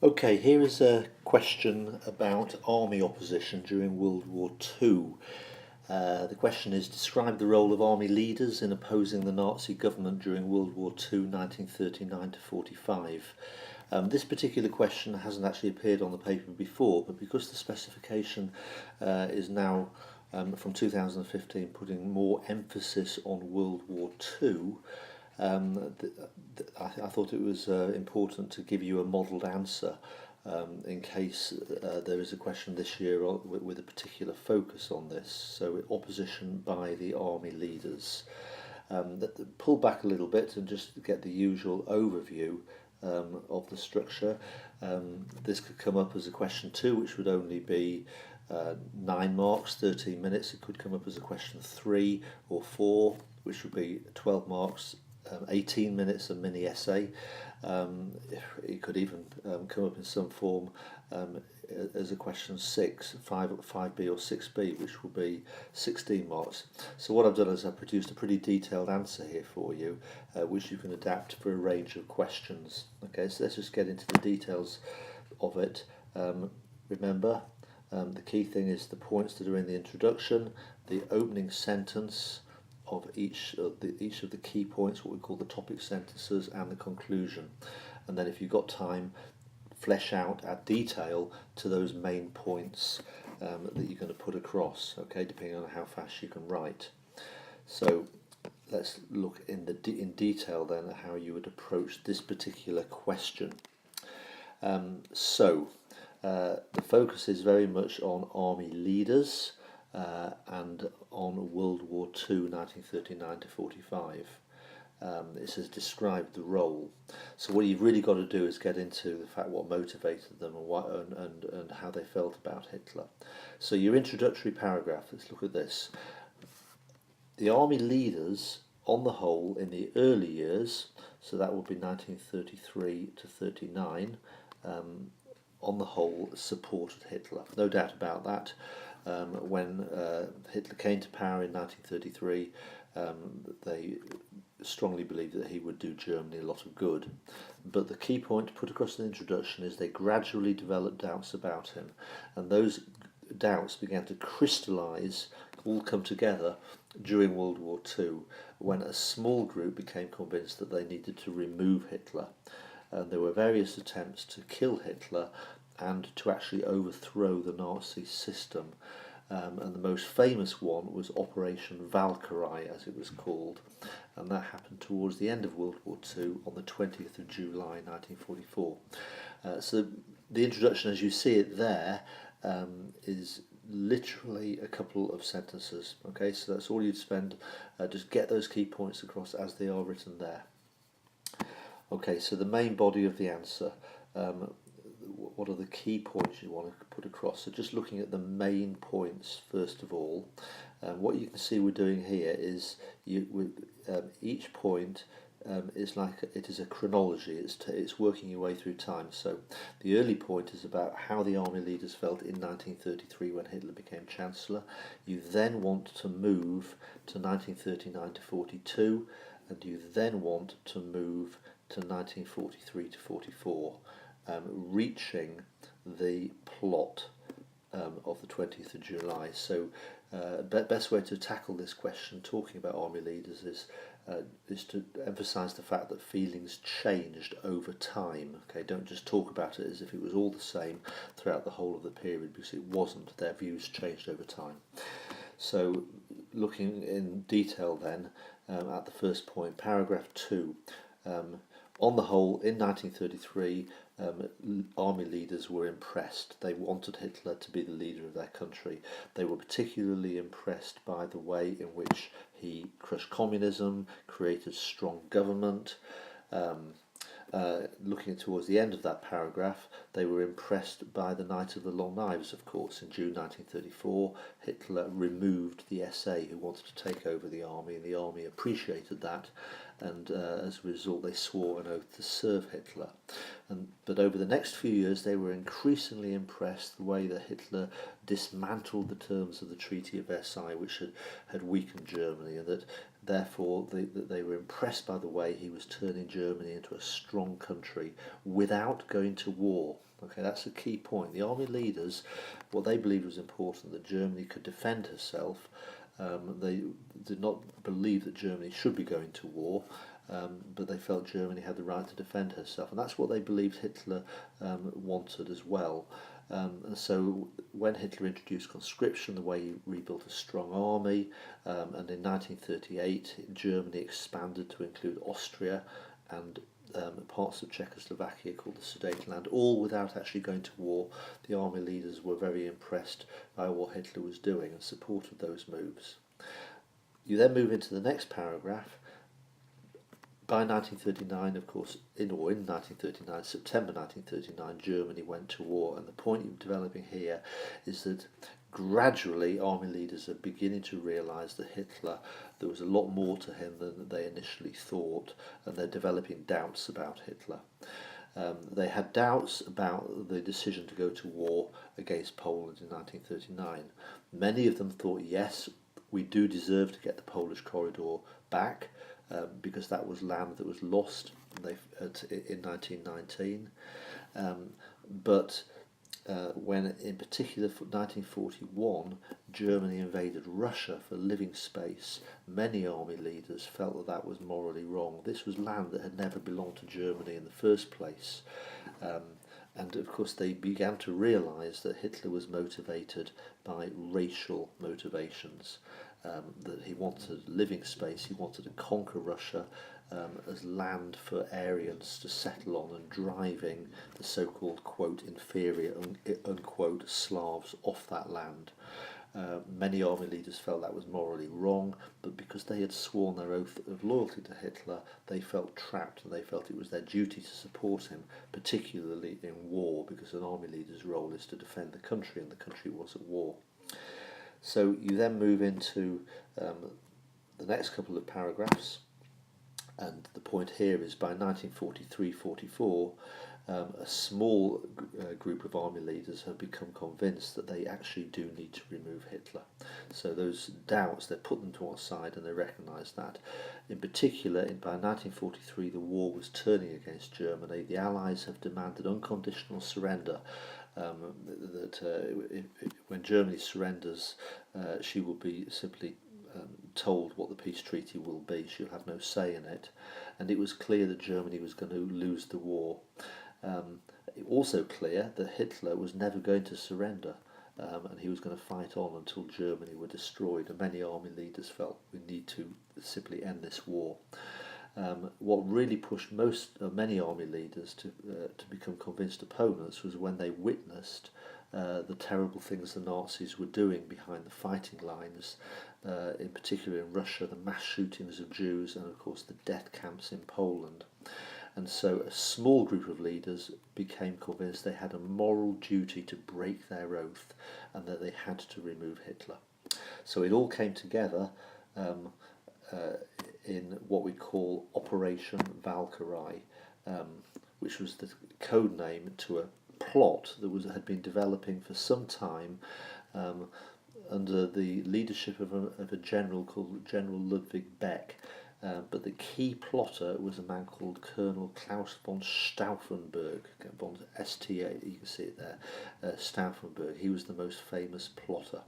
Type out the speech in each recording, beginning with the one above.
Okay, here is a question about army opposition during World War II. The question is, describe the role of army leaders in opposing the Nazi government during World War II, 1939 to 45. This particular question hasn't actually appeared on the paper before, but because the specification is now from 2015 putting more emphasis on World War II, I thought it was important to give you a modelled answer in case there is a question this year with a particular focus on this. So opposition by the army leaders. Pull back a little bit and just get the usual overview of the structure. This could come up as a question 2, which would only be 9 marks, 13 minutes. It could come up as a question 3 or 4, which would be 12 marks, 18 minutes, a mini essay. It could even come up in some form as a question 6, 5B or 6B, which will be 16 marks. So what I've done is I've produced a pretty detailed answer here for you, which you can adapt for a range of questions. Okay, so let's just get into the details of it. Remember, the key thing is the points that are in the introduction, the opening sentence of each of the key points, what we call the topic sentences, and the conclusion. And then if you've got time, flesh out, add detail to those main points that you're going to put across, okay, depending on how fast you can write. So let's look in detail then at how you would approach this particular question. The focus is very much on army leaders and on World War II, 1939 to 45. It says describe the role. So what you've really got to do is get into the fact what motivated them and how they felt about Hitler. So your introductory paragraph, let's look at this. The army leaders, on the whole, in the early years, so that would be 1933 to 39, on the whole, supported Hitler. No doubt about that. When Hitler came to power in 1933, they strongly believed that he would do Germany a lot of good. But the key point to put across in the introduction is they gradually developed doubts about him, and those doubts began to crystallise, all come together during World War II, when a small group became convinced that they needed to remove Hitler. And there were various attempts to kill Hitler and to actually overthrow the Nazi system. And the most famous one was Operation Valkyrie, as it was called, and that happened towards the end of World War II on the 20th of July 1944. So the introduction, as you see it there, is literally a couple of sentences. Okay, so that's all you'd spend. Just get those key points across as they are written there. Okay, so the main body of the answer. What are the key points you want to put across? So just looking at the main points first of all, what you can see we're doing here is each point is like it is a chronology. It's working your way through time. So the early point is about how the army leaders felt in 1933 when Hitler became Chancellor. You then want to move to 1939 to 42, and you then want to move to 1943 to 44. Reaching the plot of the 20th of July. So best way to tackle this question, talking about army leaders, is to emphasise the fact that feelings changed over time. Okay, don't just talk about it as if it was all the same throughout the whole of the period, because it wasn't. Their views changed over time. So looking in detail then at the first point, paragraph 2. On the whole, in 1933, army leaders were impressed. They wanted Hitler to be the leader of their country. They were particularly impressed by the way in which he crushed communism, created strong government. Looking towards the end of that paragraph, they were impressed by the Night of the Long Knives, of course. In June 1934, Hitler removed the SA who wanted to take over the army, and the army appreciated that, and as a result they swore an oath to serve Hitler. But over the next few years they were increasingly impressed the way that Hitler dismantled the terms of the Treaty of Versailles, which had weakened Germany, and that Therefore, they were impressed by the way he was turning Germany into a strong country without going to war. Okay, that's a key point. The army leaders, what they believed was important, that Germany could defend herself. They did not believe that Germany should be going to war, but they felt Germany had the right to defend herself. And that's what they believed Hitler wanted as well. And so when Hitler introduced conscription, the way he rebuilt a strong army, and in 1938 Germany expanded to include Austria and parts of Czechoslovakia called the Sudetenland, all without actually going to war. The army leaders were very impressed by what Hitler was doing and supported those moves. You then move into the next paragraph. By 1939, of course, in 1939, September 1939, Germany went to war, and the point you're developing here is that gradually army leaders are beginning to realise that Hitler, there was a lot more to him than they initially thought, and they're developing doubts about Hitler. They had doubts about the decision to go to war against Poland in 1939. Many of them thought, yes, we do deserve to get the Polish corridor back, because that was land that was lost in 1919. But when, in particular, for 1941, Germany invaded Russia for living space, many army leaders felt that that was morally wrong. This was land that had never belonged to Germany in the first place. And of course they began to realise that Hitler was motivated by racial motivations, that he wanted living space, he wanted to conquer Russia as land for Aryans to settle on, and driving the so-called, quote, inferior, unquote, Slavs off that land. Many army leaders felt that was morally wrong, but because they had sworn their oath of loyalty to Hitler, they felt trapped, and they felt it was their duty to support him, particularly in war, because an army leader's role is to defend the country, and the country was at war. So you then move into the next couple of paragraphs, and the point here is by 1943-44, a small group of army leaders have become convinced that they actually do need to remove Hitler. So those doubts, they put them to one side and they recognise that. In particular, by 1943 the war was turning against Germany. The Allies have demanded unconditional surrender. When Germany surrenders, she will be simply told what the peace treaty will be. She'll have no say in it. And it was clear that Germany was going to lose the war. Also clear that Hitler was never going to surrender, and he was going to fight on until Germany were destroyed, and many army leaders felt we need to simply end this war. What really pushed many army leaders to become convinced opponents was when they witnessed the terrible things the Nazis were doing behind the fighting lines, in particular in Russia, the mass shootings of Jews, and of course the death camps in Poland. And so a small group of leaders became convinced they had a moral duty to break their oath, and that they had to remove Hitler. So it all came together in what we call Operation Valkyrie, which was the code name to a plot that had been developing for some time under the leadership of a general called General Ludwig Beck. But the key plotter was a man called Colonel Klaus von Stauffenberg, von STA, you can see it there, Stauffenberg. He was the most famous plotter.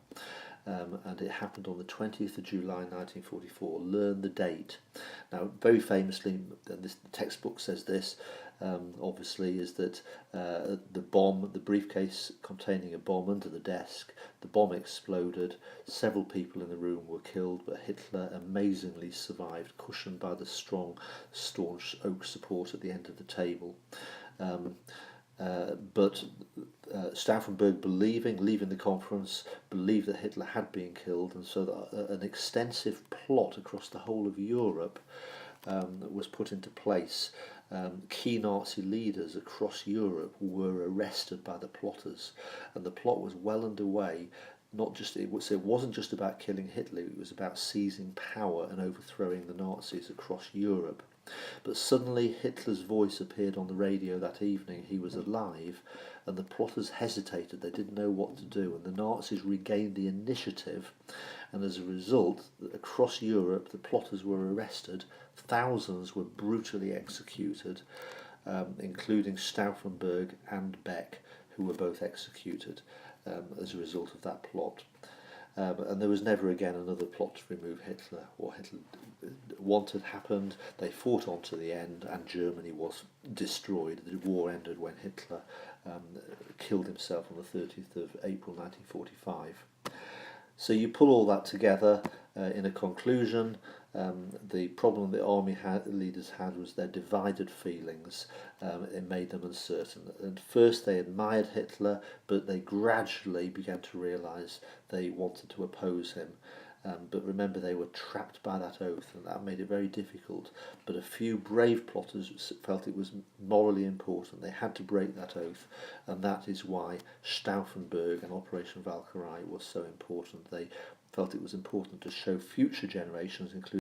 And it happened on the 20th of July 1944. Learn the date. Now, very famously, this textbook says this, obviously, is that the briefcase containing a bomb under the desk, the bomb exploded, several people in the room were killed, but Hitler amazingly survived, cushioned by the strong, staunch oak support at the end of the table. But Stauffenberg, leaving the conference, believed that Hitler had been killed, and so that an extensive plot across the whole of Europe was put into place. Key Nazi leaders across Europe were arrested by the plotters, and the plot was well underway. It wasn't just about killing Hitler, it was about seizing power and overthrowing the Nazis across Europe. But suddenly Hitler's voice appeared on the radio that evening. He was alive, and the plotters hesitated. They didn't know what to do, and the Nazis regained the initiative, and as a result, across Europe, the plotters were arrested. Thousands were brutally executed, including Stauffenberg and Beck, who were both executed as a result of that plot. And there was never again another plot to remove Hitler. What Hitler wanted happened. They fought on to the end, and Germany was destroyed. The war ended when Hitler killed himself on the 30th of April 1945. So you pull all that together in a conclusion. The problem the army leaders had was their divided feelings. It made them uncertain. At first they admired Hitler, but they gradually began to realise they wanted to oppose him. But remember, they were trapped by that oath, and that made it very difficult. But a few brave plotters felt it was morally important. They had to break that oath, and that is why Stauffenberg and Operation Valkyrie was so important. They felt it was important to show future generations, including